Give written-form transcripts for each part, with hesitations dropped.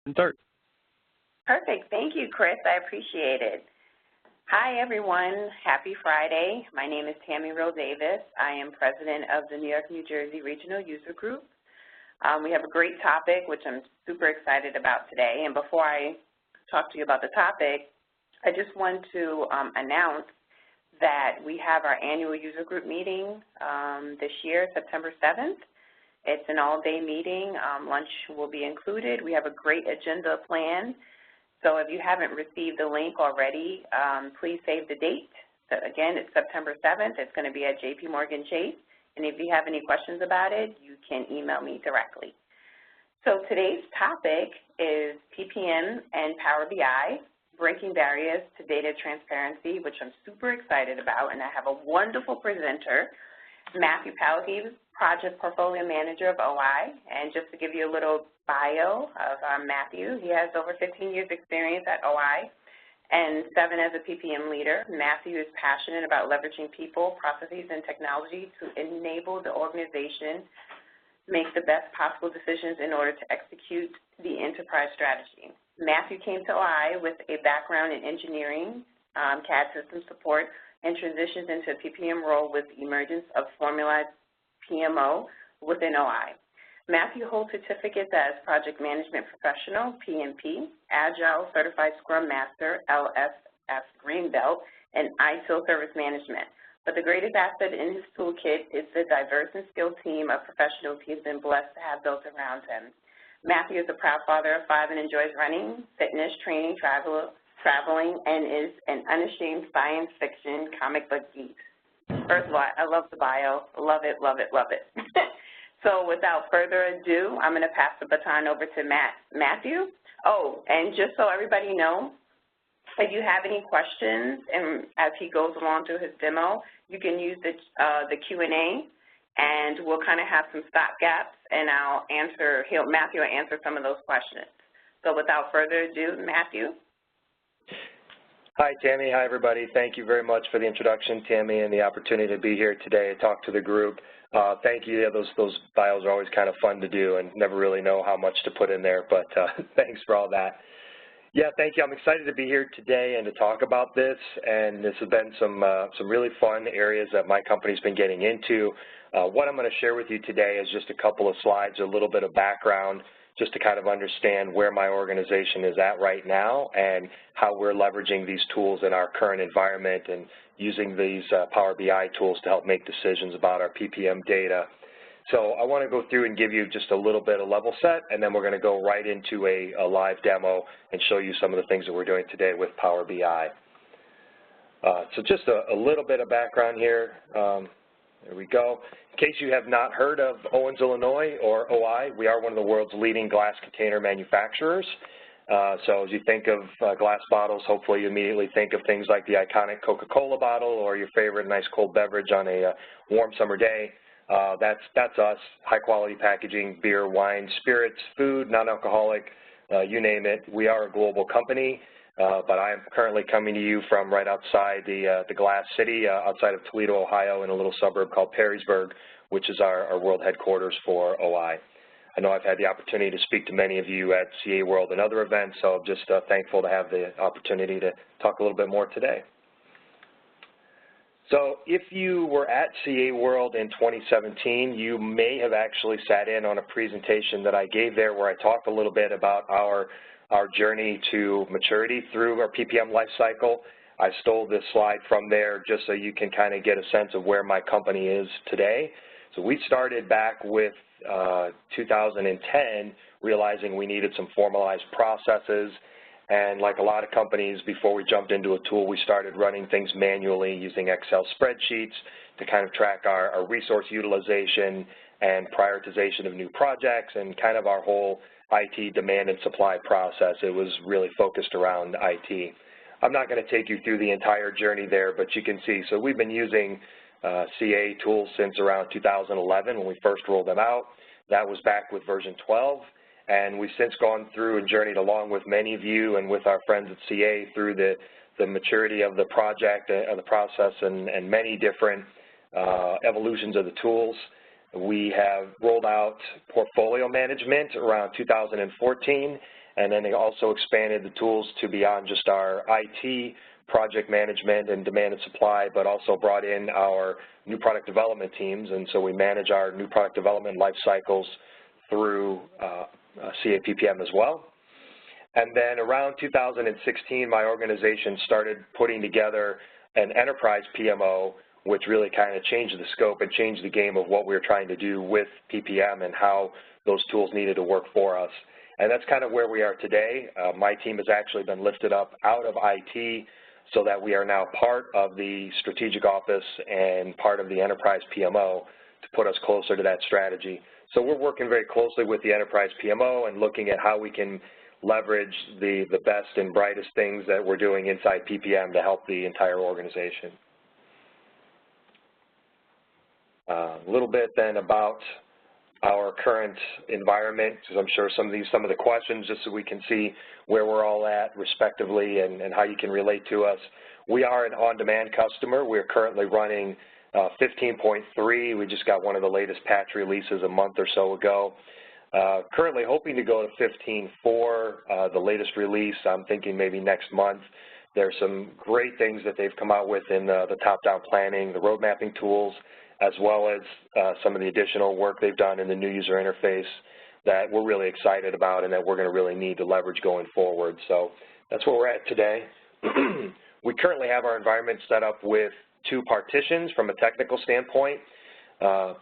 Start. Perfect. Thank you, Chris. I appreciate it. Hi, everyone. Happy Friday. My name is Tammy Real Davis. I am president of the New York, New Jersey Regional User Group. We have a great topic, which I'm super excited about today. And before I talk to you about the topic, I just want to announce that we have our annual user group meeting this year, September 7th. It's an all-day meeting. Lunch will be included. We have a great agenda planned. So if you haven't received the link already, please save the date. So again, it's September 7th. It's going to be at JP Morgan Chase. And if you have any questions about it, you can email me directly. So today's topic is PPM and Power BI, breaking barriers to data transparency, which I'm super excited about. And I have a wonderful presenter, Matthew Palicki, Project Portfolio Manager of OI. And just to give you a little bio of Matthew, he has over 15 years experience at OI and 7 as a PPM leader. Matthew is passionate about leveraging people, processes, and technology to enable the organization to make the best possible decisions in order to execute the enterprise strategy. Matthew came to OI with a background in engineering, CAD system support, and transitions into a PPM role with the emergence of formalized PMO within OI. Matthew holds certificates as Project Management Professional, PMP, Agile Certified Scrum Master, LSS Green Belt, and ITIL Service Management. But the greatest asset in his toolkit is the diverse and skilled team of professionals he has been blessed to have built around him. Matthew is a proud father of 5 and enjoys running, fitness, training, traveling, and is an unashamed science fiction comic book geek. First of all, I love the bio. Love it, love it, love it. So without further ado, I'm going to pass the baton over to Matthew. Oh, and just so everybody knows, if you have any questions, and as he goes along through his demo, you can use the Q&A, and we'll kind of have some stop gaps, and Matthew will answer some of those questions. So without further ado, Matthew. Hi, Tammy. Hi, everybody. Thank you very much for the introduction, Tammy, and the opportunity to be here today to talk to the group. Thank you. Yeah, those bios are always kind of fun to do and never really know how much to put in there, but thanks for all that. Yeah, thank you. I'm excited to be here today and to talk about this, and this has been some really fun areas that my company's been getting into. What I'm going to share with you today is just a couple of slides, a little bit of background, just to kind of understand where my organization is at right now and how we're leveraging these tools in our current environment and using these Power BI tools to help make decisions about our PPM data. So I want to go through and give you just a little bit of level set, and then we're going to go right into a live demo and show you some of the things that we're doing today with Power BI. So just a little bit of background here. There we go. In case you have not heard of OwensIllinois or OI, we are one of the world's leading glass container manufacturers. So as you think of glass bottles, hopefully you immediately think of things like the iconic Coca-Cola bottle or your favorite nice cold beverage on a warm summer day. That's us, high-quality packaging, beer, wine, spirits, food, non-alcoholic, you name it. We are a global company, but I am currently coming to you from right outside the Glass City, outside of Toledo, Ohio, in a little suburb called Perrysburg, which is our world headquarters for OI. I know I've had the opportunity to speak to many of you at CA World and other events, so I'm just thankful to have the opportunity to talk a little bit more today. So if you were at CA World in 2017, you may have actually sat in on a presentation that I gave there where I talked a little bit about our journey to maturity through our PPM lifecycle. I stole this slide from there just so you can kind of get a sense of where my company is today. So we started back with 2010, realizing we needed some formalized processes. And like a lot of companies, before we jumped into a tool, we started running things manually using Excel spreadsheets to kind of track our resource utilization and prioritization of new projects and kind of our whole IT demand and supply process. It was really focused around IT. I'm not going to take you through the entire journey there, but you can see. So we've been using CA tools since around 2011 when we first rolled them out. That was back with version 12. And we've since gone through and journeyed along with many of you and with our friends at CA through the maturity of the project, of the process, and many different evolutions of the tools. We have rolled out portfolio management around 2014, and then they also expanded the tools to beyond just our IT, project management, and demand and supply, but also brought in our new product development teams, and so we manage our new product development life cycles through CA PPM as well. And then around 2016, my organization started putting together an enterprise PMO, which really kind of changed the scope and changed the game of what we were trying to do with PPM and how those tools needed to work for us. And that's kind of where we are today. My team has actually been lifted up out of IT so that we are now part of the strategic office and part of the enterprise PMO to put us closer to that strategy. So we're working very closely with the enterprise PMO and looking at how we can leverage the best and brightest things that we're doing inside PPM to help the entire organization. A little bit then about our current environment, because I'm sure some of the questions, just so we can see where we're all at respectively and how you can relate to us. We are an on-demand customer. We're currently running 15.3. We just got one of the latest patch releases a month or so ago. Currently hoping to go to 15.4, the latest release. I'm thinking maybe next month. There's some great things that they've come out with in the top-down planning, the road mapping tools, as well as some of the additional work they've done in the new user interface that we're really excited about and that we're going to really need to leverage going forward. So that's where we're at today. We currently have our environment set up with 2 partitions from a technical standpoint,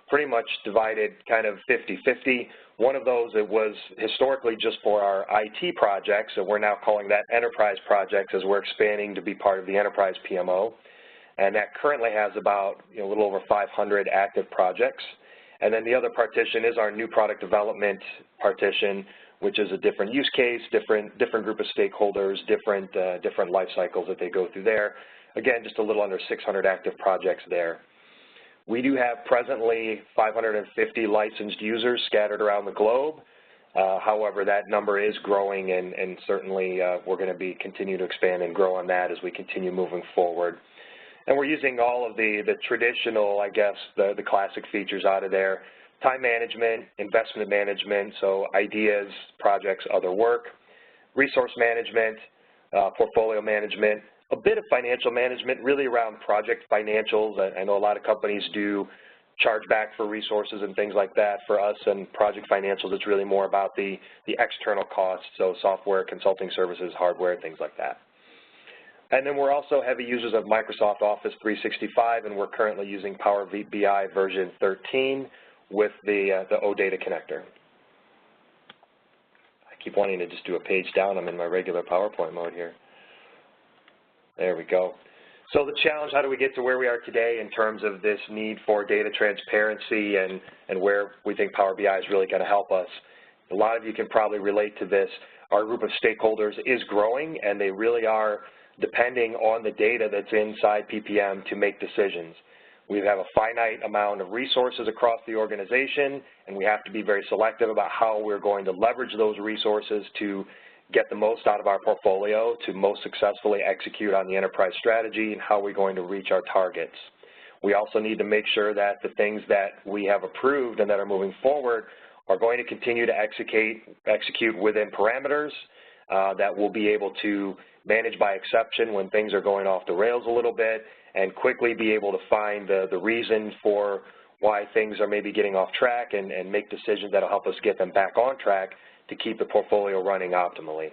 pretty much divided kind of 50-50. One of those, it was historically just for our IT projects, and we're now calling that enterprise projects as we're expanding to be part of the enterprise PMO. And that currently has about a little over 500 active projects. And then the other partition is our new product development partition, which is a different use case, different group of stakeholders, different life cycles that they go through there. Again, just a little under 600 active projects there. We do have presently 550 licensed users scattered around the globe. However, that number is growing, and certainly we're going to be continue to expand and grow on that as we continue moving forward. And we're using all of the traditional, I guess, the classic features out of there. Time management, investment management, so ideas, projects, other work, resource management, portfolio management, a bit of financial management, really around project financials. I know a lot of companies do charge back for resources and things like that. For us and project financials, it's really more about the external costs, so software, consulting services, hardware, things like that. And then we're also heavy users of Microsoft Office 365, and we're currently using Power BI version 13 with the OData connector. I keep wanting to just do a page down. I'm in my regular PowerPoint mode here. There we go. So the challenge, how do we get to where we are today in terms of this need for data transparency and where we think Power BI is really going to help us? A lot of you can probably relate to this. Our group of stakeholders is growing, and they really are depending on the data that's inside PPM to make decisions. We have a finite amount of resources across the organization, and we have to be very selective about how we're going to leverage those resources to get the most out of our portfolio, to most successfully execute on the enterprise strategy, and how we're going to reach our targets. We also need to make sure that the things that we have approved and that are moving forward are going to continue to execute within parameters that will be able to manage by exception when things are going off the rails a little bit, and quickly be able to find the reason for why things are maybe getting off track and make decisions that will help us get them back on track to keep the portfolio running optimally.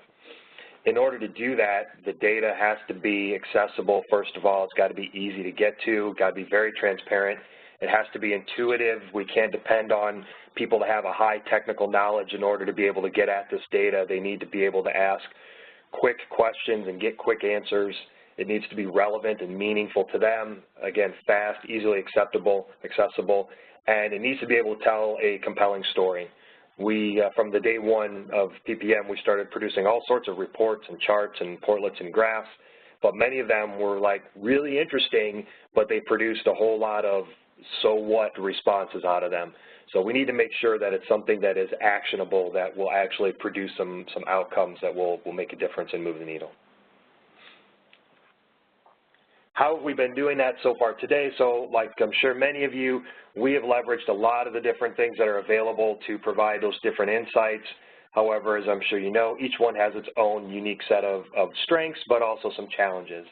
In order to do that, the data has to be accessible. First of all, it's got to be easy to get to, got to be very transparent. It has to be intuitive. We can't depend on people to have a high technical knowledge in order to be able to get at this data. They need to be able to ask quick questions and get quick answers. It needs to be relevant and meaningful to them. Again, fast, easily accessible, and it needs to be able to tell a compelling story. We, from the day one of PPM, we started producing all sorts of reports and charts and portlets and graphs, but many of them were like really interesting, but they produced a whole lot of so what responses out of them. So we need to make sure that it's something that is actionable, that will actually produce some outcomes that will make a difference and move the needle. How have we been doing that so far today? So like I'm sure many of you, we have leveraged a lot of the different things that are available to provide those different insights. However, as I'm sure you know, each one has its own unique set of strengths, but also some challenges.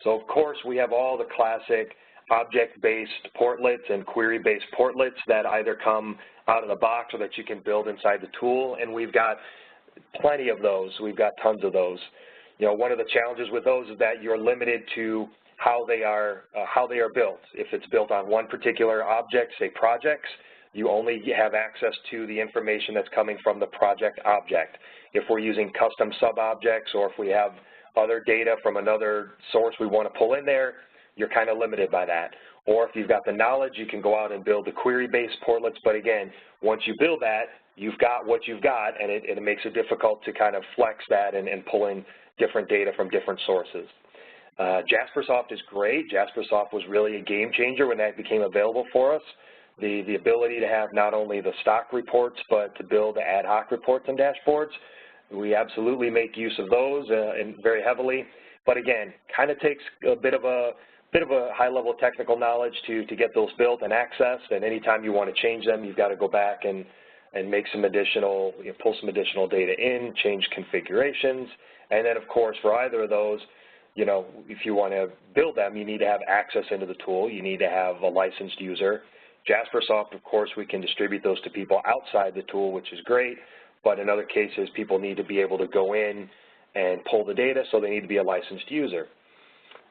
So of course, we have all the classic object-based portlets and query-based portlets that either come out of the box or that you can build inside the tool, and we've got plenty of those. We've got tons of those. You know, one of the challenges with those is that you're limited to how they are built. If it's built on one particular object, say projects, you only have access to the information that's coming from the project object. If we're using custom sub-objects or if we have other data from another source we want to pull in there, you're kind of limited by that. Or if you've got the knowledge, you can go out and build the query-based portlets, but again, once you build that, you've got what you've got, and it makes it difficult to kind of flex that and pull in different data from different sources. Jaspersoft is great. Jaspersoft was really a game changer when that became available for us. The ability to have not only the stock reports, but to build ad hoc reports and dashboards. We absolutely make use of those and very heavily. But again, kind of takes a bit of a high-level technical knowledge to get those built and accessed. And anytime you want to change them, you've got to go back and make some additional, pull some additional data in, change configurations. And then, of course, for either of those, you know, if you want to build them, you need to have access into the tool. You need to have a licensed user. Jaspersoft, of course, we can distribute those to people outside the tool, which is great, but in other cases, people need to be able to go in and pull the data, so they need to be a licensed user.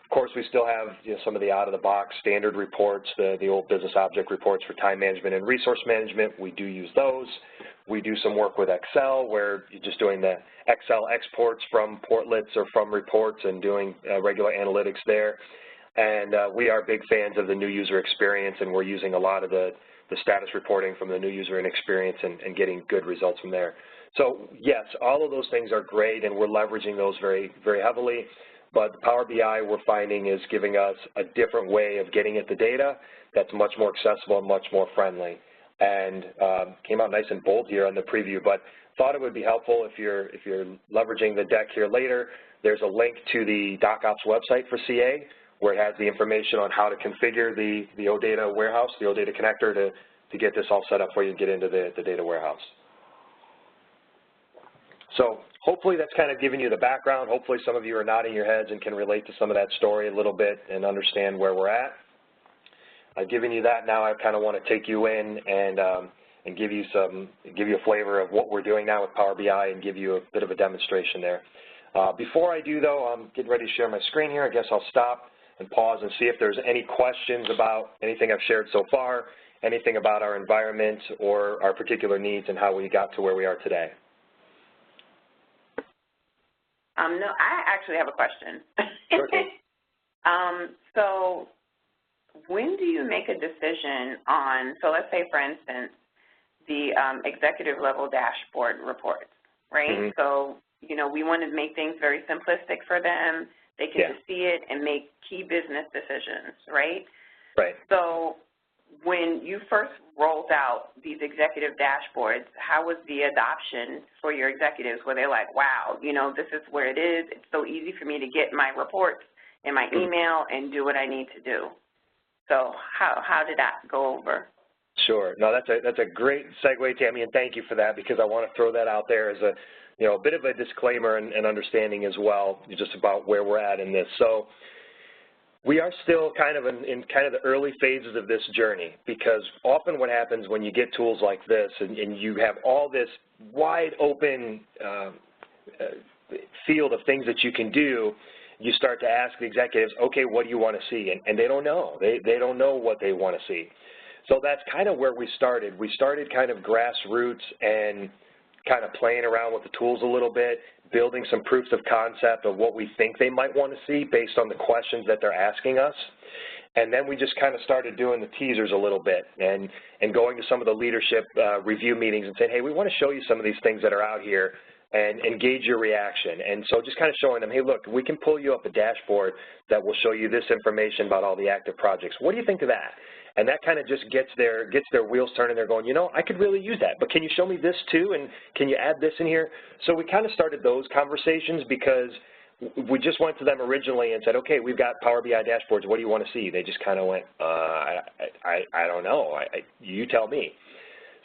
Of course, we still have some of the out-of-the-box standard reports, the old business object reports for time management and resource management. We do use those. We do some work with Excel, where you're just doing the Excel exports from portlets or from reports and doing regular analytics there. And we are big fans of the new user experience, and we're using a lot of the status reporting from the new user experience and getting good results from there. So yes, all of those things are great, and we're leveraging those very, very heavily. But the Power BI we're finding is giving us a different way of getting at the data that's much more accessible and much more friendly. And came out nice and bold here on the preview, but thought it would be helpful if you're leveraging the deck here later. There's a link to the DocOps website for CA, where it has the information on how to configure the OData warehouse, the OData connector, to get this all set up for you and get into the data warehouse. So hopefully that's kind of giving you the background. Hopefully some of you are nodding your heads and can relate to some of that story a little bit and understand where we're at. I've given you that. Now I kind of want to take you in and give you a flavor of what we're doing now with Power BI and give you a bit of a demonstration there. Before I do, though, I'm getting ready to share my screen here. I guess I'll stop and pause and see if there's any questions about anything I've shared so far, anything about our environment or our particular needs and how we got to where we are today. No, I actually have a question. Sure. So when do you make a decision on, so let's say, for instance, the executive level dashboard reports, right? Mm-hmm. So, you know, we want to make things very simplistic for them. They can just see it and make key business decisions, right? Right. So when you first rolled out these executive dashboards, how was the adoption for your executives? Were they like, wow, you know, this is where it is. It's so easy for me to get my reports in my email and do what I need to do. So how did that go over? Sure. No, that's a great segue, Tammy, and thank you for that, because I want to throw that out there as a bit of a disclaimer and understanding as well, just about where we're at in this. So we are still kind of in kind of the early phases of this journey, because often what happens when you get tools like this and you have all this wide open field of things that you can do, you start to ask the executives, okay, what do you want to see? And they don't know. They don't know what they want to see. So that's kind of where we started. We started kind of grassroots and kind of playing around with the tools a little bit, building some proofs of concept of what we think they might want to see based on the questions that they're asking us. And then we just kind of started doing the teasers a little bit and going to some of the leadership review meetings and saying, hey, we want to show you some of these things that are out here and engage your reaction. And so just kind of showing them, hey, look, we can pull you up a dashboard that will show you this information about all the active projects. What do you think of that? And that kind of just gets their wheels turning. They're going, you know, I could really use that, but can you show me this too? And can you add this in here? So we kind of started those conversations because we just went to them originally and said, okay, we've got Power BI dashboards. What do you want to see? They just kind of went, I don't know. You tell me.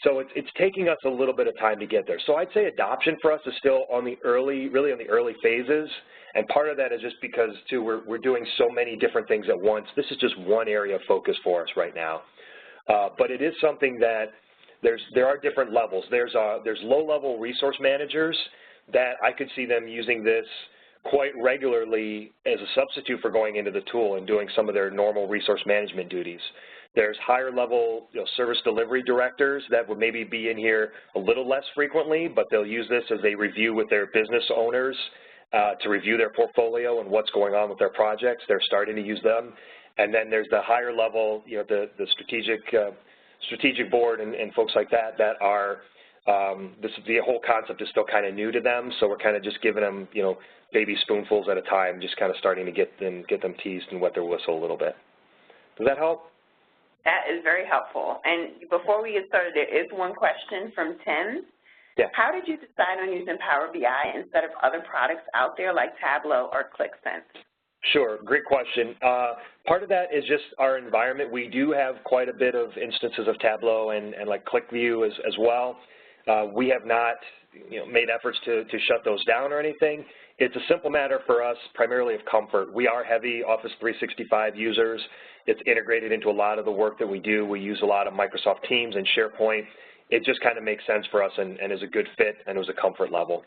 So it's taking us a little bit of time to get there. So I'd say adoption for us is still on the really on the early phases, and part of that is just because, too, we're doing so many different things at once. This is just one area of focus for us right now. But it is something that there are different levels. There's low-level resource managers that I could see them using this quite regularly as a substitute for going into the tool and doing some of their normal resource management duties. There's higher level service delivery directors that would maybe be in here a little less frequently, but they'll use this as a review with their business owners to review their portfolio and what's going on with their projects. They're starting to use them. And then there's the higher level, the strategic board and folks like that are, the whole concept is still kind of new to them, so we're kind of just giving them, baby spoonfuls at a time, just kind of starting to get them teased and wet their whistle a little bit. Does that help? That is very helpful. And before we get started, there is one question from Tim. Yeah. How did you decide on using Power BI instead of other products out there like Tableau or ClickSense? Sure, great question. Part of that is just our environment. We do have quite a bit of instances of Tableau and like ClickView as well. We have not made efforts to shut those down or anything. It's a simple matter for us, primarily of comfort. We are heavy Office 365 users. It's integrated into a lot of the work that we do. We use a lot of Microsoft Teams and SharePoint. It just kind of makes sense for us and is a good fit, and it was a comfort level.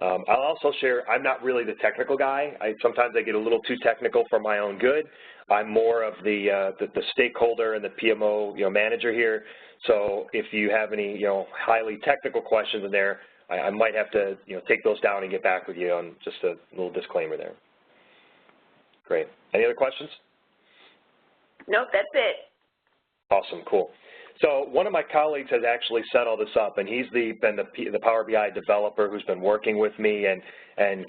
I'll also share, I'm not really the technical guy. Sometimes I get a little too technical for my own good. I'm more of the stakeholder and the PMO manager here. So if you have any highly technical questions in there, I might have to take those down and get back with you on just a little disclaimer there. Great. Any other questions? Nope, that's it. Awesome, cool. So one of my colleagues has actually set all this up, and he's been the Power BI developer who's been working with me and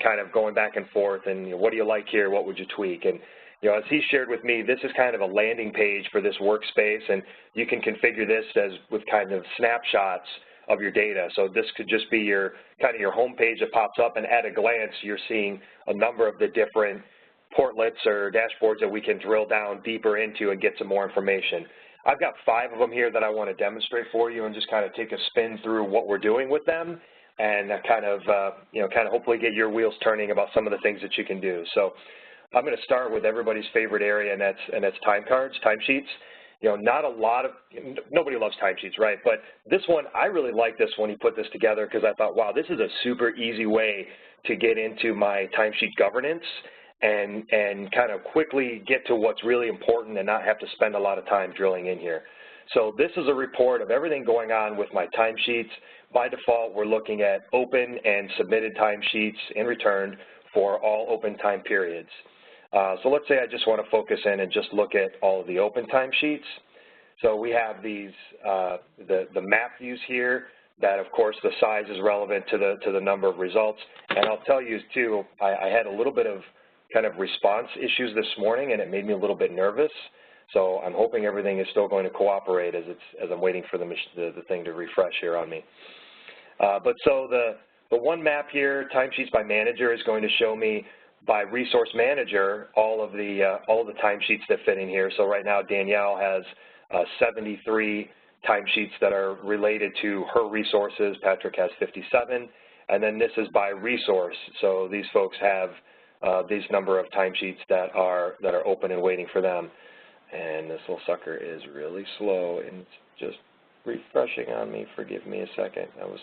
kind of going back and forth and what do you like here, what would you tweak? And as he shared with me, this is kind of a landing page for this workspace, and you can configure this with kind of snapshots of your data. So this could just be your home page that pops up, and at a glance you're seeing a number of the different portlets or dashboards that we can drill down deeper into and get some more information. I've got 5 of them here that I want to demonstrate for you and just kind of take a spin through what we're doing with them and kind of hopefully get your wheels turning about some of the things that you can do. So I'm going to start with everybody's favorite area, and that's time cards, timesheets. Nobody loves timesheets, right? But this one, I really like this when he put this together because I thought, wow, this is a super easy way to get into my timesheet governance and kind of quickly get to what's really important and not have to spend a lot of time drilling in here. So this is a report of everything going on with my timesheets. By default, we're looking at open and submitted timesheets in return for all open time periods. So let's say I just want to focus in and just look at all of the open timesheets. So we have these, the map views here that, of course, the size is relevant to the number of results. And I'll tell you, too, I had a little bit of kind of response issues this morning, and it made me a little bit nervous. So I'm hoping everything is still going to cooperate as I'm waiting for the thing to refresh here on me. But so the one map here, timesheets by manager, is going to show me by resource manager all of the timesheets that fit in here. So right now Danielle has 73 timesheets that are related to her resources. Patrick has 57, and then this is by resource. So these folks have these number of timesheets that are open and waiting for them. And this little sucker is really slow and it's just refreshing on me. Forgive me a second. All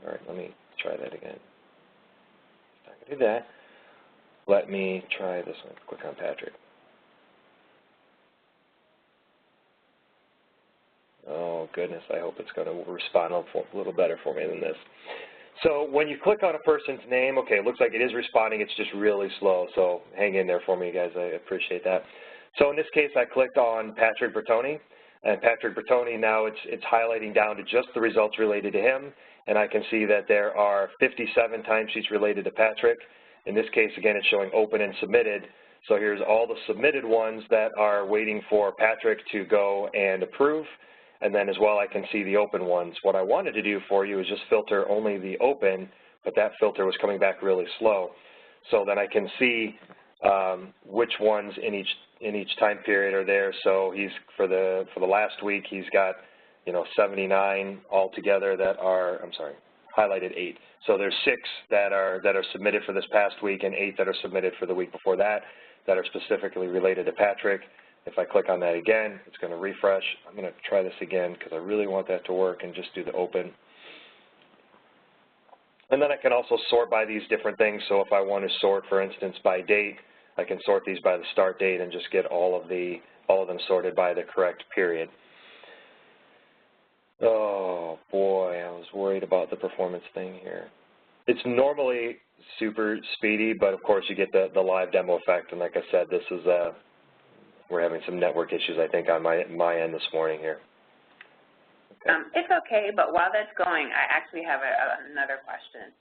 right, let me try that again. Not gonna do that. Let me try this one. Click on Patrick. Oh goodness, I hope it's going to respond a little better for me than this. So when you click on a person's name, okay, it looks like it is responding. It's just really slow, so hang in there for me, guys. I appreciate that. So in this case, I clicked on Patrick Bertoni, and Patrick Bertoni, now it's highlighting down to just the results related to him, and I can see that there are 57 timesheets related to Patrick. In this case, again, it's showing open and submitted. So here's all the submitted ones that are waiting for Patrick to go and approve. And then as well, I can see the open ones. What I wanted to do for you is just filter only the open, but that filter was coming back really slow. So then I can see which ones in each time period are there. So he's for the last week, he's got you know, 79 altogether that are, I'm sorry, highlighted 8. So there's 6 that are submitted for this past week and 8 that are submitted for the week before that are specifically related to Patrick. If I click on that again, it's going to refresh. I'm going to try this again because I really want that to work and just do the open. And then I can also sort by these different things. So if I want to sort, for instance, by date, I can sort these by the start date and just get all of them sorted by the correct period. Oh boy, I was worried about the performance thing here. It's normally super speedy, but of course you get the live demo effect. And like I said, this is we're having some network issues, I think, on my end this morning here. Okay. It's okay, but while that's going, I actually have another question.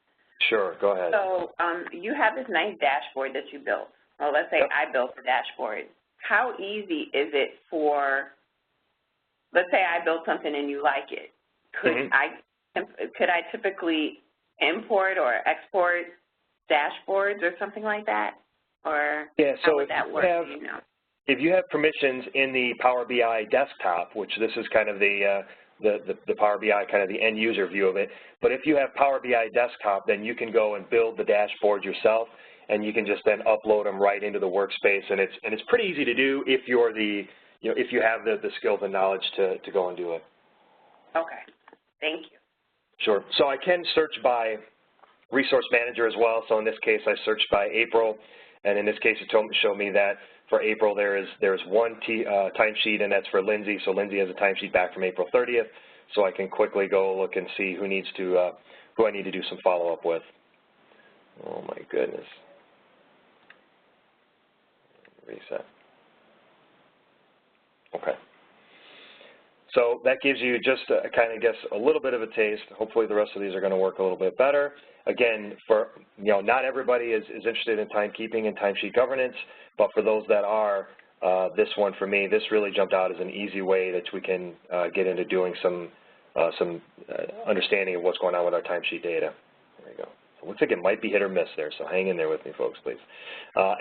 Sure, go ahead. So you have this nice dashboard that you built. Well, let's say I built the dashboard. How easy is it for, let's say I built something and you like it. Could I typically import or export dashboards or something like that? Or how would that work, do you know? If you have permissions in the Power BI desktop, which this is kind of the Power BI, kind of the end user view of it, but if you have Power BI desktop, then you can go and build the dashboard yourself, and you can just then upload them right into the workspace, and it's pretty easy to do if you're if you have the skills and knowledge to go and do it. Okay, thank you. Sure. So I can search by resource manager as well. So in this case, I searched by April, and in this case, it showed me that for April there's one timesheet, and that's for Lindsay. So Lindsay has a timesheet back from April 30th. So I can quickly go look and see who needs to who I need to do some follow-up with. Oh my goodness. Reset. Okay. So that gives you just kind of guess a little bit of a taste. Hopefully the rest of these are going to work a little bit better. Again, for not everybody is interested in timekeeping and timesheet governance, but for those that are, this one for me, this really jumped out as an easy way that we can get into doing some understanding of what's going on with our timesheet data. There we go. So it looks like it might be hit or miss there, so hang in there with me, folks, please.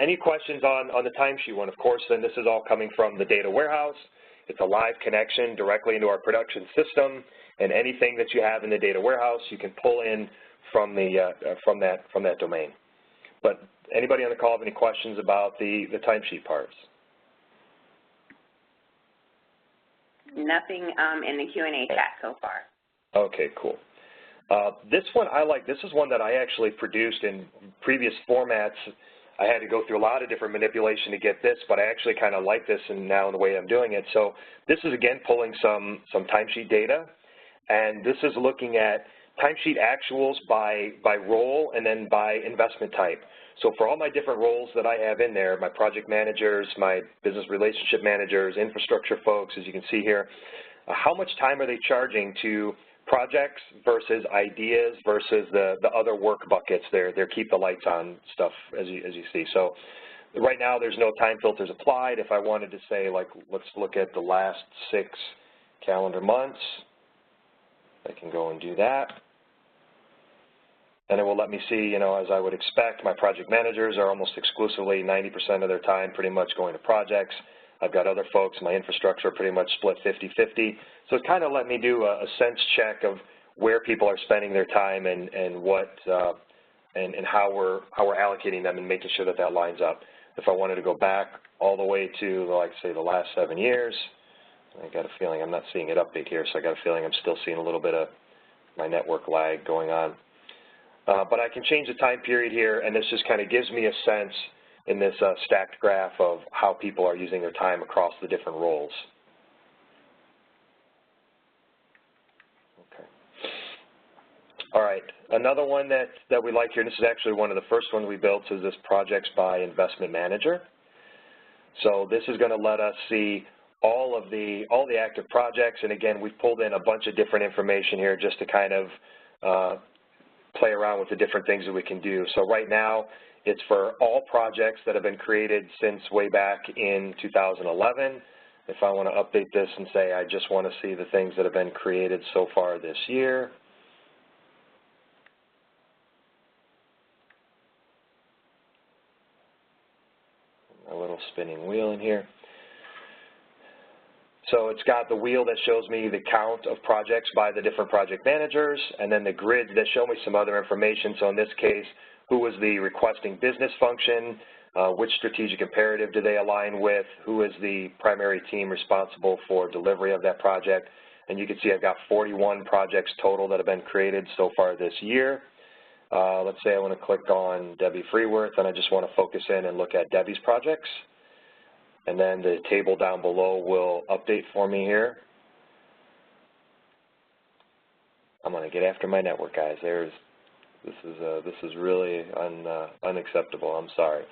Any questions on the timesheet one? Of course, then this is all coming from the data warehouse. It's a live connection directly into our production system, and anything that you have in the data warehouse, you can pull in from that domain. But anybody on the call have any questions about the timesheet parts? Nothing in the Q&A chat so far. Okay, cool. This one I like. This is one that I actually produced in previous formats. I had to go through a lot of different manipulation to get this, but I actually kind of like this and now the way I'm doing it. So this is, again, pulling some timesheet data, and this is looking at timesheet actuals by role and then by investment type. So for all my different roles that I have in there, my project managers, my business relationship managers, infrastructure folks, as you can see here, how much time are they charging to projects versus ideas versus the other work buckets, their keep the lights on stuff, as you see. So right now there's no time filters applied. If I wanted to say, like, let's look at the last 6 calendar months, I can go and do that. And it will let me see, as I would expect, my project managers are almost exclusively 90% of their time pretty much going to projects. I've got other folks, my infrastructure are pretty much split 50-50. So it kind of let me do a sense check of where people are spending their time and what and how we're allocating them and making sure that lines up. If I wanted to go back all the way to, like, say, the last 7 years, I got a feeling I'm not seeing it update here, so I got a feeling I'm still seeing a little bit of my network lag going on. But I can change the time period here, and this just kind of gives me a sense in this stacked graph of how people are using their time across the different roles. Okay. All right, another one that we like here, and this is actually one of the first ones we built, is this projects by investment manager. So this is going to let us see all the active projects, and again, we've pulled in a bunch of different information here just to kind of play around with the different things that we can do. So right now, it's for all projects that have been created since way back in 2011. If I want to update this and say I just want to see the things that have been created so far this year, a little spinning wheel in here. So it's got the wheel that shows me the count of projects by the different project managers, and then the grids that show me some other information. So in this case, who was the requesting business function, which strategic imperative do they align with, who is the primary team responsible for delivery of that project. And you can see I've got 41 projects total that have been created so far this year. Let's say I want to click on Debbie Freeworth, and I just want to focus in and look at Debbie's projects. And then the table down below will update for me here. I'm going to get after my network, guys. This is really unacceptable. I'm sorry.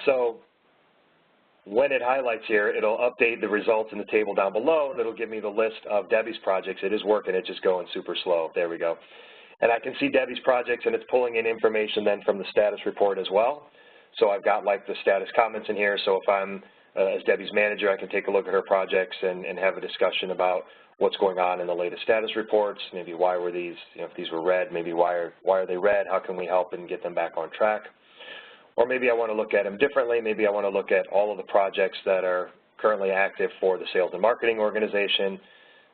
So when it highlights here, it'll update the results in the table down below, and it'll give me the list of Debbie's projects. It is working. It's just going super slow. There we go. And I can see Debbie's projects, and it's pulling in information then from the status report as well. So I've got like the status comments in here. So if I'm, as Debbie's manager, I can take a look at her projects and have a discussion about what's going on in the latest status reports, maybe why were these, if these were red, maybe why are they red, how can we help and get them back on track. Or maybe I want to look at them differently. Maybe I want to look at all of the projects that are currently active for the sales and marketing organization,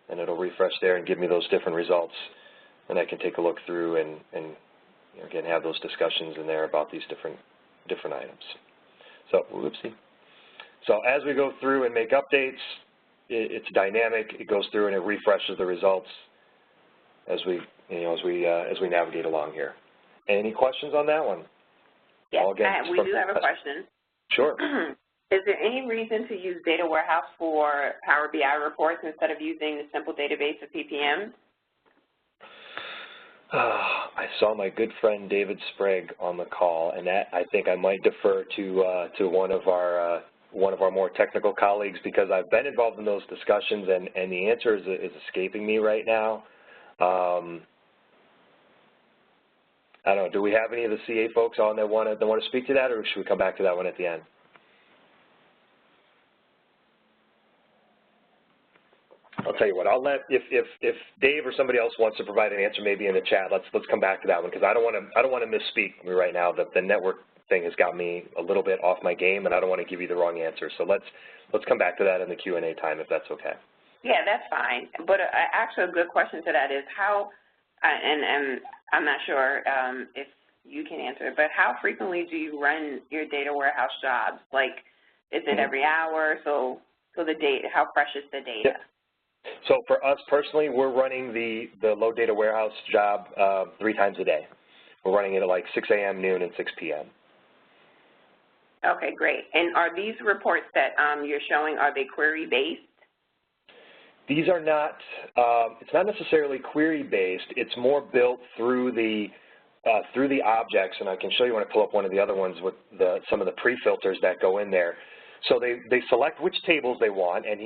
and it'll refresh there and give me those different results. And I can take a look through and again, have those discussions in there about these different items. So, whoopsie. So as we go through and make updates, it's dynamic. It goes through and it refreshes the results as we navigate along here. Any questions on that one? Yes, we do have a question. Sure. Is there any reason to use Data Warehouse for Power BI reports instead of using the simple database of PPM? I saw my good friend David Sprague on the call, and that I think I might defer to one of our more technical colleagues, because I've been involved in those discussions, and the answer is escaping me right now. I don't know. Do we have any of the CA folks on that want to speak to that, or should we come back to that one at the end? I'll tell you what. I'll let if Dave or somebody else wants to provide an answer, maybe in the chat. Let's come back to that one, because I don't want to misspeak right now. That the network thing has got me a little bit off my game, and I don't want to give you the wrong answer. So let's come back to that in the Q&A time, if that's okay. Yeah, that's fine. But actually, a good question to that is how, and I'm not sure if you can answer it, but how frequently do you run your data warehouse jobs? Like, is it every hour? So the data, how fresh is the data? Yep. So for us personally, we're running the load data warehouse job 3 times a day. We're running it at like 6 a.m., noon, and 6 p.m. Okay, great. And are these reports that you're showing, are they query-based? These are not, it's not necessarily query-based. It's more built through the objects, and I can show you when I pull up one of the other ones with some of the pre-filters that go in there. So they select which tables they want, and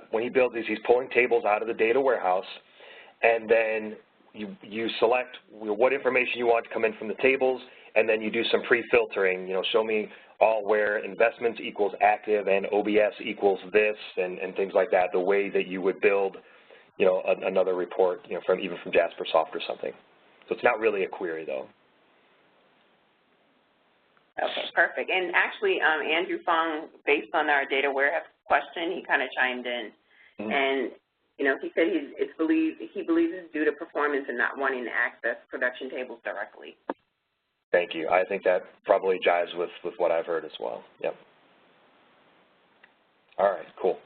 when he builds these, he's pulling tables out of the data warehouse, and then you select what information you want to come in from the tables, and then you do some pre-filtering, show me all where investments equals active and OBS equals this, and things like that, the way that you would build, another report, even from Jaspersoft or something. So it's not really a query, though. Okay, perfect. And actually, Andrew Fong, based on our data warehouse question, he kind of chimed in, and he said he believes it's due to performance and not wanting to access production tables directly. Thank you. I think that probably jives with what I've heard as well. Yep. All right, cool.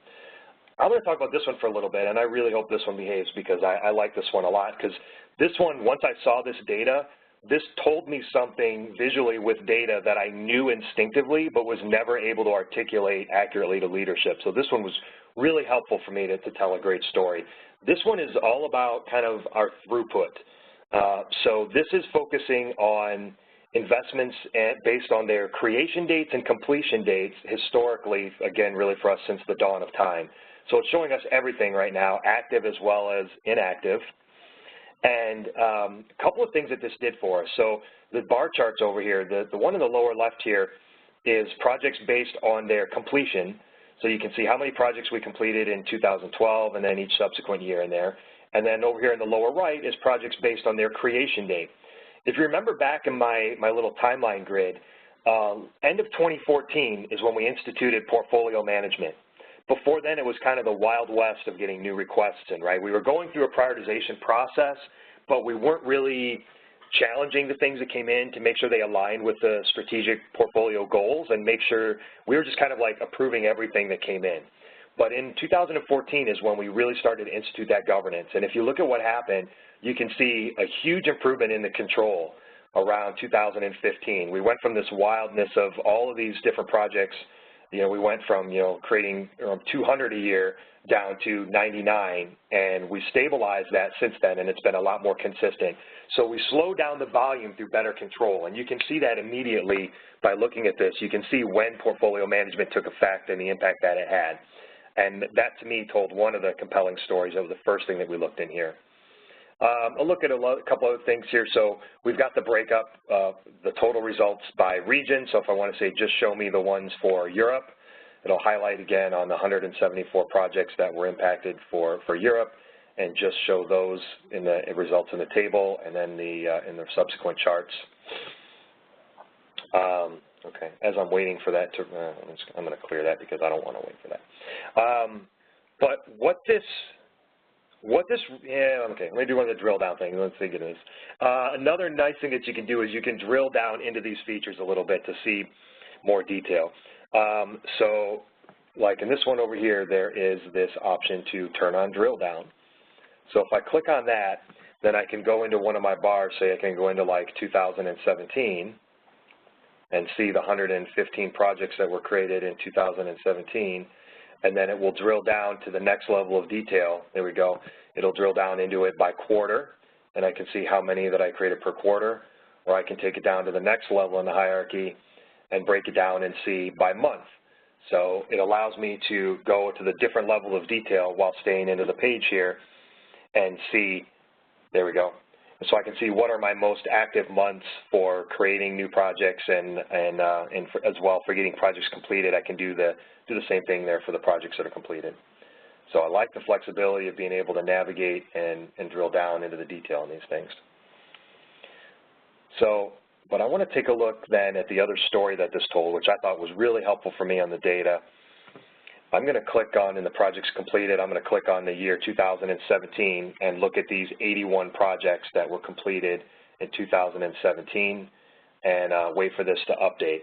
I'm going to talk about this one for a little bit, and I really hope this one behaves, because I like this one a lot, because this one, once I saw this data, this told me something visually with data that I knew instinctively but was never able to articulate accurately to leadership. So this one was really helpful for me to tell a great story. This one is all about kind of our throughput. So this is focusing on investments based on their creation dates and completion dates historically, again, really for us since the dawn of time. So it's showing us everything right now, active as well as inactive. And a couple of things that this did for us. So the bar charts over here, the one in the lower left here is projects based on their completion. So you can see how many projects we completed in 2012 and then each subsequent year in there. And then over here in the lower right is projects based on their creation date. If you remember back in my little timeline grid, end of 2014 is when we instituted portfolio management. Before then, it was kind of the Wild West of getting new requests in, right? We were going through a prioritization process, but we weren't really challenging the things that came in to make sure they aligned with the strategic portfolio goals and make sure we were just kind of like approving everything that came in. But in 2014 is when we really started to institute that governance. And if you look at what happened, you can see a huge improvement in the control around 2015. We went from this wildness of all of these different projects. You know, we went from, you know, creating 200 a year down to 99, and we stabilized that since then, and it's been a lot more consistent. So we slowed down the volume through better control, and you can see that immediately by looking at this. You can see when portfolio management took effect and the impact that it had. And that, to me, told one of the compelling stories. That was the first thing that we looked in here. I'll look at a couple other things here. So we've got the breakup of the total results by region. So if I want to say just show me the ones for Europe, it'll highlight again on the 174 projects that were impacted for Europe and just show those in the results in the table and then in the subsequent charts. Okay, as I'm waiting for that to, I'm going to clear that because I don't want to wait for that. But okay, let me do one of the drill down things. Let's think of this. Another nice thing that you can do is you can drill down into these features a little bit to see more detail. So like in this one over here, there is this option to turn on drill down. So if I click on that, then I can go into one of my bars, say I can go into like 2017 and see the 115 projects that were created in 2017. And then it will drill down to the next level of detail. There we go. It'll drill down into it by quarter, and I can see how many that I created per quarter, or I can take it down to the next level in the hierarchy and break it down and see by month. So it allows me to go to the different level of detail while staying into the page here and see, there we go. So I can see what are my most active months for creating new projects and as well for getting projects completed. I can do the same thing there for the projects that are completed. So I like the flexibility of being able to navigate and drill down into the detail in these things. So, but I want to take a look then at the other story that this told, which I thought was really helpful for me on the data. I'm going to click on, in the projects completed, I'm going to click on the year 2017 and look at these 81 projects that were completed in 2017 and wait for this to update.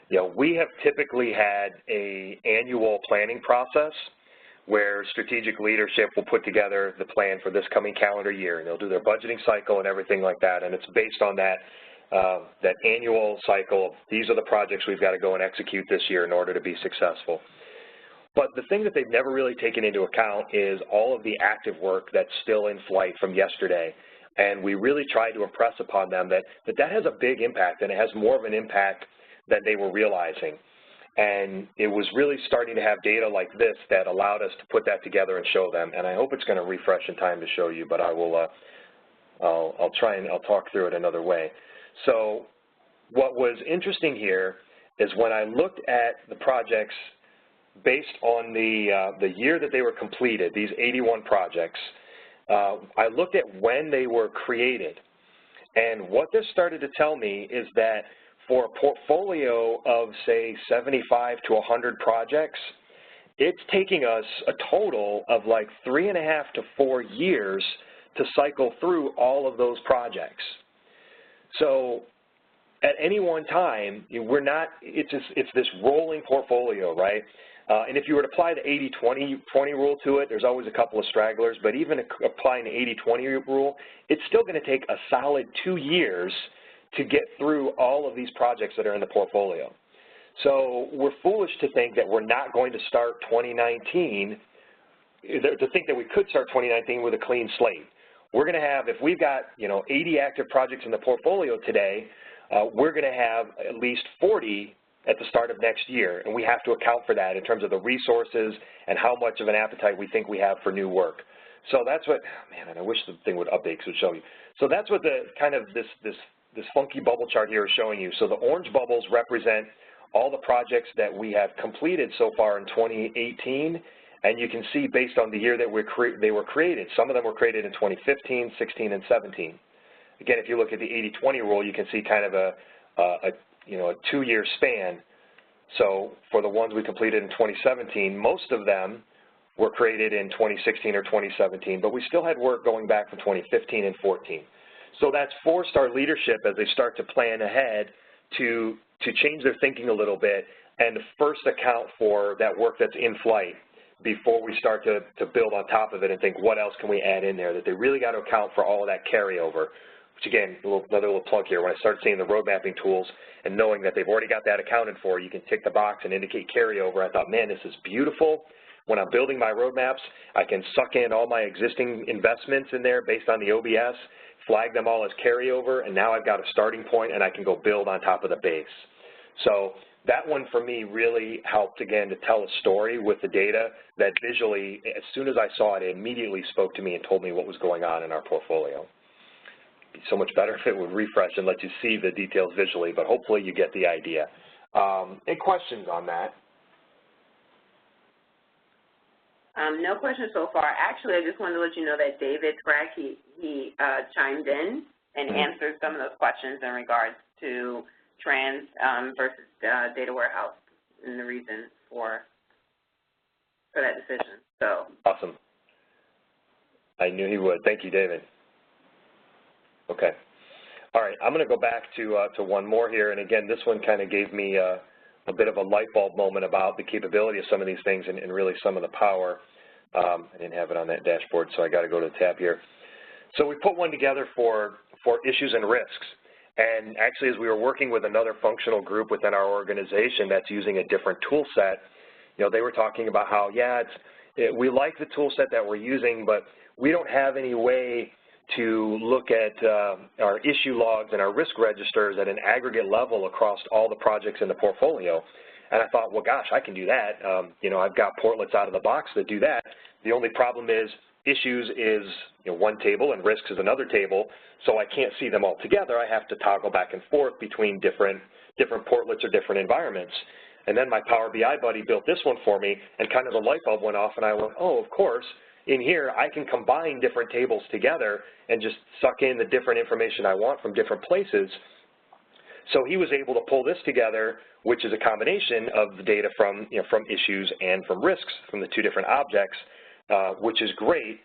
You know, we have typically had an annual planning process where strategic leadership will put together the plan for this coming calendar year, and they'll do their budgeting cycle and everything like that, and it's based on that that annual cycle. These are the projects we've got to go and execute this year in order to be successful. But the thing that they've never really taken into account is all of the active work that's still in flight from yesterday. And we really tried to impress upon them that has a big impact, and it has more of an impact than they were realizing. And it was really starting to have data like this that allowed us to put that together and show them. And I hope it's going to refresh in time to show you, but I will, I'll try and I'll talk through it another way. So what was interesting here is when I looked at the projects based on the year that they were completed, these 81 projects, I looked at when they were created. And what this started to tell me is that for a portfolio of, say, 75 to 100 projects, it's taking us a total of like 3.5 to 4 years to cycle through all of those projects. So at any one time, we're not, it's this rolling portfolio, right? And if you were to apply the 80-20 rule to it, there's always a couple of stragglers, but even applying the 80-20 rule, it's still going to take a solid 2 years to get through all of these projects that are in the portfolio. So we're foolish to think that we're not going to start 2019, to think that we could start 2019 with a clean slate. We're going to have, if we've got 80 active projects in the portfolio today, we're going to have at least 40 at the start of next year, and we have to account for that in terms of the resources and how much of an appetite we think we have for new work. So that's what, man, and I wish the thing would update because it would show you. So that's what the kind of this funky bubble chart here is showing you. So the orange bubbles represent all the projects that we have completed so far in 2018, and you can see based on the year that they were created. Some of them were created in 2015, 16, and 17. Again, if you look at the 80-20 rule, you can see kind of a 2-year span So for the ones we completed in 2017, most of them were created in 2016 or 2017, but we still had work going back from 2015 and 14. So that's forced our leadership as they start to plan ahead to change their thinking a little bit and to first account for that work that's in flight before we start to build on top of it and think what else can we add in there, that they really got to account for all of that carryover. Which again, another little plug here, when I started seeing the road mapping tools and knowing that they've already got that accounted for, you can tick the box and indicate carryover, I thought, man, this is beautiful. When I'm building my roadmaps, I can suck in all my existing investments in there based on the OBS, flag them all as carryover, and now I've got a starting point and I can go build on top of the base. So that one for me really helped, again, to tell a story with the data that visually, as soon as I saw it, it immediately spoke to me and told me what was going on in our portfolio. It'd be so much better if it would refresh and let you see the details visually, but hopefully you get the idea. Any questions on that? No questions so far. Actually, I just wanted to let you know that David Sprack, he chimed in and answered some of those questions in regards to trans versus data warehouse and the reason for that decision. So awesome. I knew he would. Thank you, David. Okay. All right. I'm going to go back to one more here, and again, this one kind of gave me a bit of a light bulb moment about the capability of some of these things and really some of the power. I didn't have it on that dashboard, so I got to go to the tab here. So we put one together for issues and risks. And actually, as we were working with another functional group within our organization that's using a different tool set, you know, they were talking about how, yeah, we like the tool set that we're using, but we don't have any way to look at our issue logs and our risk registers at an aggregate level across all the projects in the portfolio. And I thought, well, gosh, I can do that. You know, I've got portlets out of the box that do that. The only problem is issues is one table and risks is another table, so I can't see them all together. I have to toggle back and forth between different portlets or different environments. And then my Power BI buddy built this one for me, and kind of the light bulb went off, and I went, oh, of course, in here I can combine different tables together and just suck in the different information I want from different places. So he was able to pull this together, which is a combination of the data from issues and from risks from the two different objects, which is great.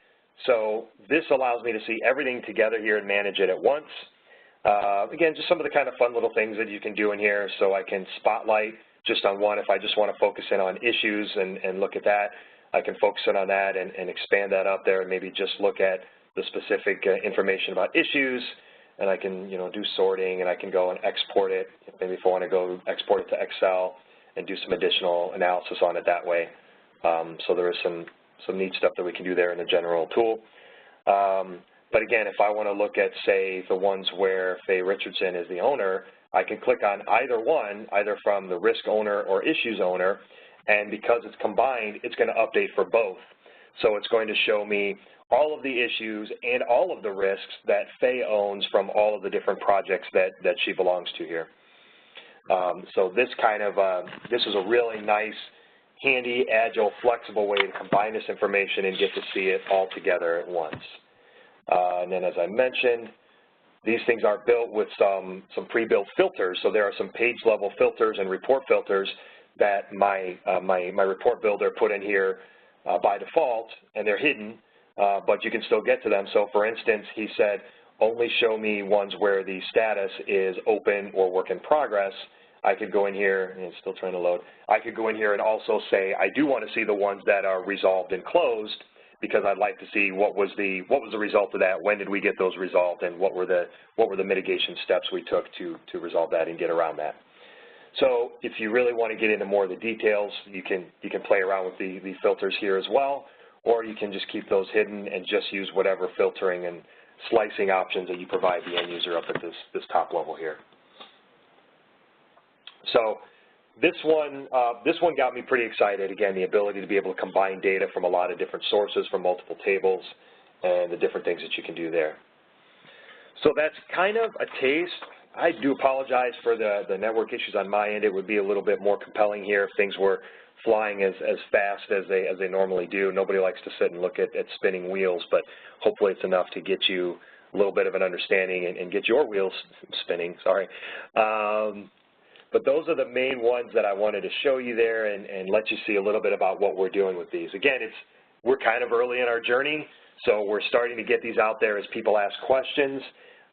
So this allows me to see everything together here and manage it at once. Again, just some of the kind of fun little things that you can do in here. So I can spotlight just on one if I just want to focus in on issues and look at that. I can focus in on that and expand that up there and maybe just look at the specific information about issues. And I can, do sorting, and I can go and export it. Maybe if I want to go export it to Excel and do some additional analysis on it that way. So there is some neat stuff that we can do there in the general tool. But again, if I want to look at, say, the ones where Faye Richardson is the owner, I can click on either one, either from the risk owner or issues owner, and because it's combined, it's going to update for both. So it's going to show me all of the issues and all of the risks that Faye owns from all of the different projects that she belongs to here. So this this is a really nice, handy, agile, flexible way to combine this information and get to see it all together at once. And then as I mentioned, these things are built with some pre-built filters. So there are some page-level filters and report filters that my report builder put in here by default, and they're hidden. But you can still get to them. So for instance, he said, only show me ones where the status is open or work in progress. I could go in here, and it's still trying to load. I could go in here and also say, I do want to see the ones that are resolved and closed, because I'd like to see what was the result of that, when did we get those resolved, and what were the mitigation steps we took to resolve that and get around that. So if you really want to get into more of the details, you can play around with the filters here as well. Or you can just keep those hidden and just use whatever filtering and slicing options that you provide the end user up at this top level here. So this one got me pretty excited. Again, the ability to be able to combine data from a lot of different sources, from multiple tables, and the different things that you can do there. So that's kind of a taste. I do apologize for the network issues on my end. It would be a little bit more compelling here if things were flying as fast as they normally do. Nobody likes to sit and look at spinning wheels, but hopefully it's enough to get you a little bit of an understanding and get your wheels spinning, sorry. But those are the main ones that I wanted to show you there and let you see a little bit about what we're doing with these. Again, we're kind of early in our journey, so we're starting to get these out there as people ask questions.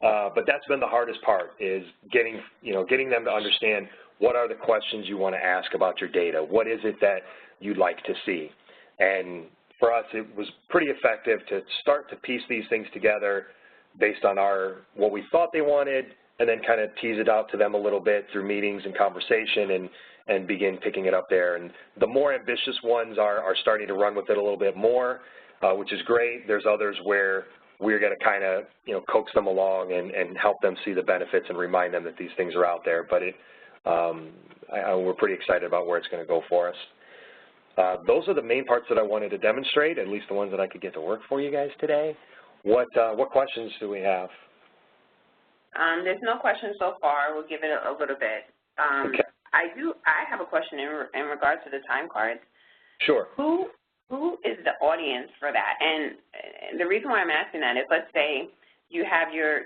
But that's been the hardest part, is getting them to understand what are the questions you want to ask about your data. What is it that you'd like to see? And for us, it was pretty effective to start to piece these things together based on what we thought they wanted, and then kind of tease it out to them a little bit through meetings and conversation and begin picking it up there. And the more ambitious ones are starting to run with it a little bit more, which is great. There's others where we're going to kind of, coax them along and help them see the benefits and remind them that these things are out there. But we're pretty excited about where it's going to go for us. Those are the main parts that I wanted to demonstrate, at least the ones that I could get to work for you guys today. What questions do we have? There's no questions so far. We'll give it a little bit. Okay. I have a question in regards to the time cards. Sure. Who is the audience for that? And the reason why I'm asking that is, let's say you have your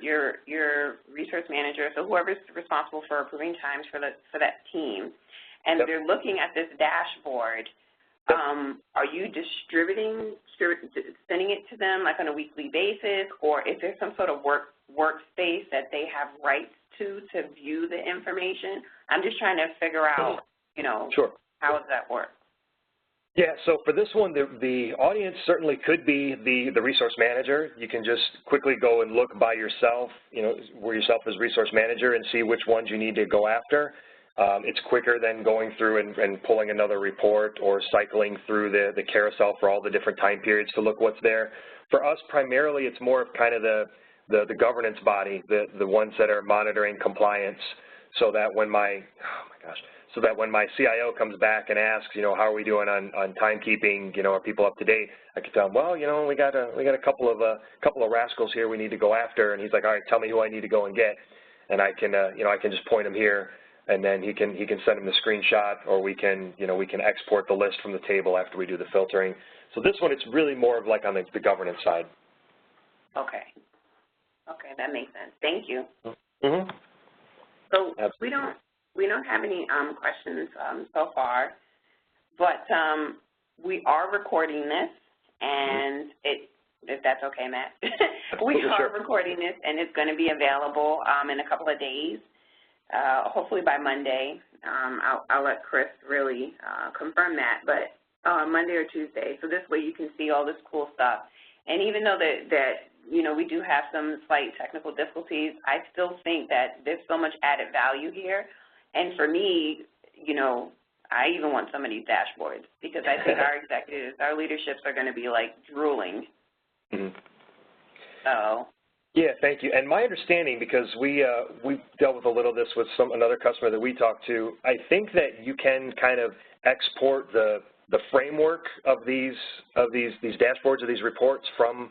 resource manager, so whoever's responsible for approving times for that team, and yep. they're looking at this dashboard. Yep. Are you sending it to them like on a weekly basis, or is there some sort of workspace that they have rights to view the information? I'm just trying to figure out, sure. How does that work? Yeah, so for this one, the audience certainly could be the resource manager. You can just quickly go and look by yourself, yourself as resource manager, and see which ones you need to go after. It's quicker than going through and pulling another report or cycling through the carousel for all the different time periods to look what's there. For us, primarily, it's more of kind of the governance body, the ones that are monitoring compliance, so that when my CIO comes back and asks, how are we doing on timekeeping, are people up to date? I can tell him, well, we got a couple of rascals here we need to go after, and he's like, all right, tell me who I need to go and get, and I can I can just point him here, and then he can send him the screenshot, or we can export the list from the table after we do the filtering. So this one, it's really more of like on the governance side. Okay, that makes sense. Thank you. Mm-hmm. So Absolutely. we don't have any questions so far, but we are recording this, and if that's okay, Matt, we are recording this, and it's going to be available in a couple of days, hopefully by Monday. I'll let Chris really confirm that, but Monday or Tuesday. So this way you can see all this cool stuff. And even though that we do have some slight technical difficulties, I still think that there's so much added value here. And for me, I even want some of these dashboards, because I think our executives, our leaderships are going to be like drooling. Mm-hmm. So. Yeah, thank you. And my understanding, because we dealt with a little of this with another customer that we talked to, I think that you can kind of export the framework of these dashboards or these reports from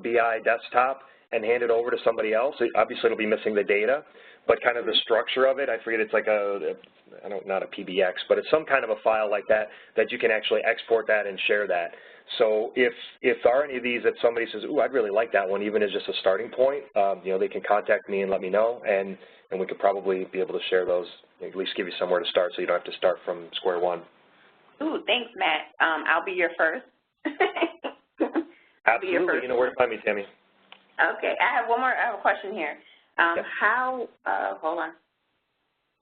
BI desktop and hand it over to somebody else. Obviously, it'll be missing the data, but kind of the structure of it, I forget, it's like not a PBX, but it's some kind of a file like that you can actually export that and share that. So if there are any of these that somebody says, ooh, I'd really like that one, even as just a starting point, they can contact me and let me know, and we could probably be able to share those, at least give you somewhere to start so you don't have to start from square one. Ooh, thanks, Matt. I'll be your first. Absolutely. You know where to find me, Tammy. Okay. I have a question here. Yep.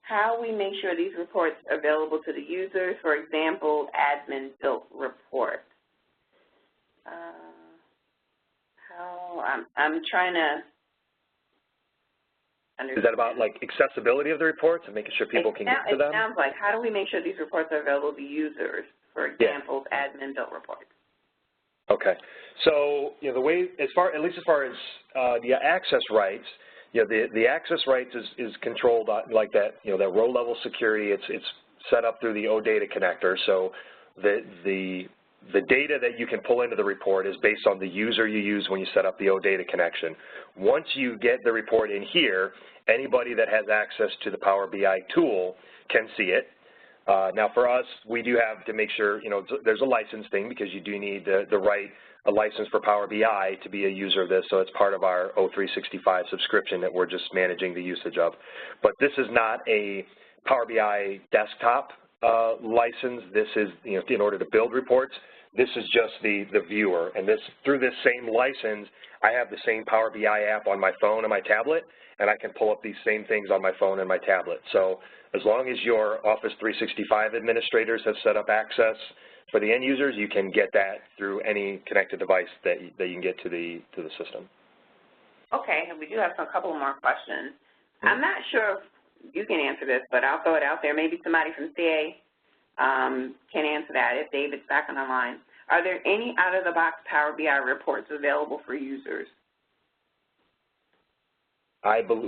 How we make sure these reports are available to the users, for example, admin-built reports. I'm trying to understand. Is that about like accessibility of the reports and making sure people can get to them? It sounds like, how do we make sure these reports are available to users, for example, admin-built reports? Okay. So, the way, at least as far as the access rights, the access rights is controlled like that, that row-level security. It's set up through the OData connector. So the data that you can pull into the report is based on the user you use when you set up the OData connection. Once you get the report in here, anybody that has access to the Power BI tool can see it. Now, for us, we do have to make sure, there's a license thing, because you do need a license for Power BI to be a user of this, so it's part of our O365 subscription that we're just managing the usage of. But this is not a Power BI desktop license. This is, in order to build reports. This is just the viewer, and through this same license, I have the same Power BI app on my phone and my tablet, and I can pull up these same things on my phone and my tablet. So as long as your Office 365 administrators have set up access for the end users, you can get that through any connected device that you can get to the system. Okay, we do have a couple more questions. I'm not sure if you can answer this, but I'll throw it out there. Maybe somebody from CA can answer that if David's back on the line. Are there any out-of-the-box Power BI reports available for users?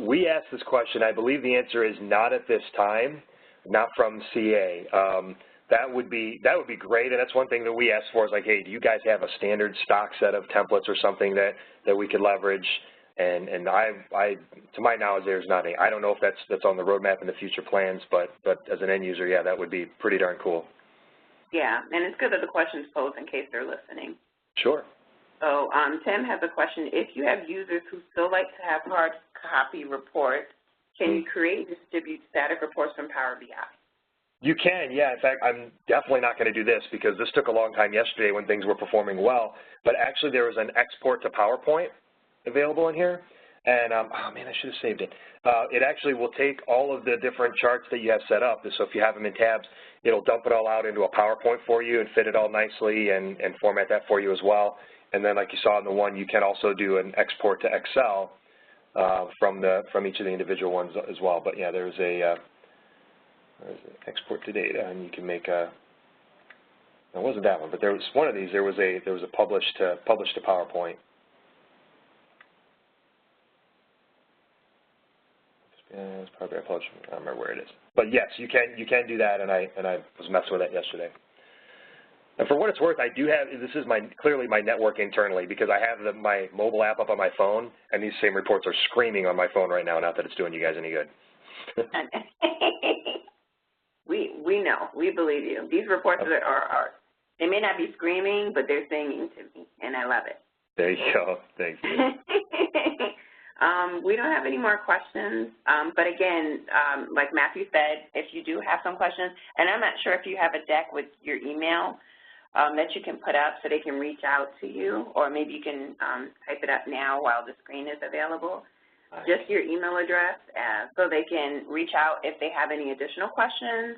We asked this question. I believe the answer is not at this time, not from CA. That would be great, and that's one thing that we asked for is like, hey, do you guys have a standard stock set of templates or something that we could leverage? And to my knowledge, there's nothing. I don't know if that's on the roadmap in the future plans, but as an end user, yeah, that would be pretty darn cool. Yeah, and it's good that the question's posed in case they're listening. Sure. So Tim has a question. If you have users who still like to have hard copy reports, can you create and distribute static reports from Power BI? You can, yeah. In fact, I'm definitely not going to do this because this took a long time yesterday when things were performing well, but actually there was an export to PowerPoint available in here, and oh man, I should have saved it. It actually will take all of the different charts that you have set up, so if you have them in tabs, it'll dump it all out into a PowerPoint for you and fit it all nicely and format that for you as well. And then like you saw in the one, you can also do an export to Excel from each of the individual ones as well. But yeah, there's an export to data, and you can make a, it wasn't that one, but there was one of these, there was a publish to PowerPoint. It's probably published. I don't remember where it is, but yes, you can do that, and I was messing with that yesterday. And for what it's worth, I do have, this is clearly my network internally because I have my mobile app up on my phone, and these same reports are screaming on my phone right now. Not that it's doing you guys any good. we know, we believe you. These reports are they may not be screaming, but they're singing to me, and I love it. There you go. Thank you. We don't have any more questions, but again, like Matthew said, if you do have some questions, and I'm not sure if you have a deck with your email that you can put up so they can reach out to you, or maybe you can type it up now while the screen is available, just your email address so they can reach out if they have any additional questions.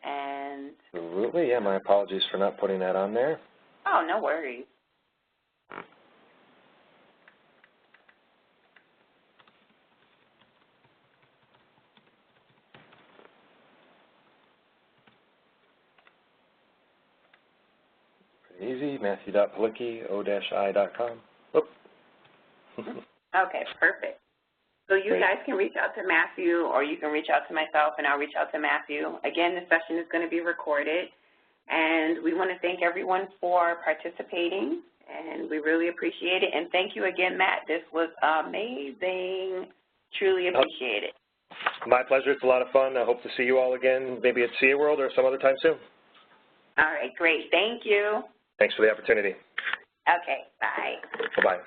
And absolutely, yeah, my apologies for not putting that on there. Oh, no worries. Easy, Matthew.Palicki, o-i.com. Oh. Okay, perfect. So you guys can reach out to Matthew, or you can reach out to myself, and I'll reach out to Matthew. Again, the session is going to be recorded, and we want to thank everyone for participating, and we really appreciate it. And thank you again, Matt. This was amazing. Truly appreciate it. My pleasure. It's a lot of fun. I hope to see you all again, maybe at CA World or some other time soon. All right, great. Thank you. Thanks for the opportunity. Okay, bye. Bye-bye.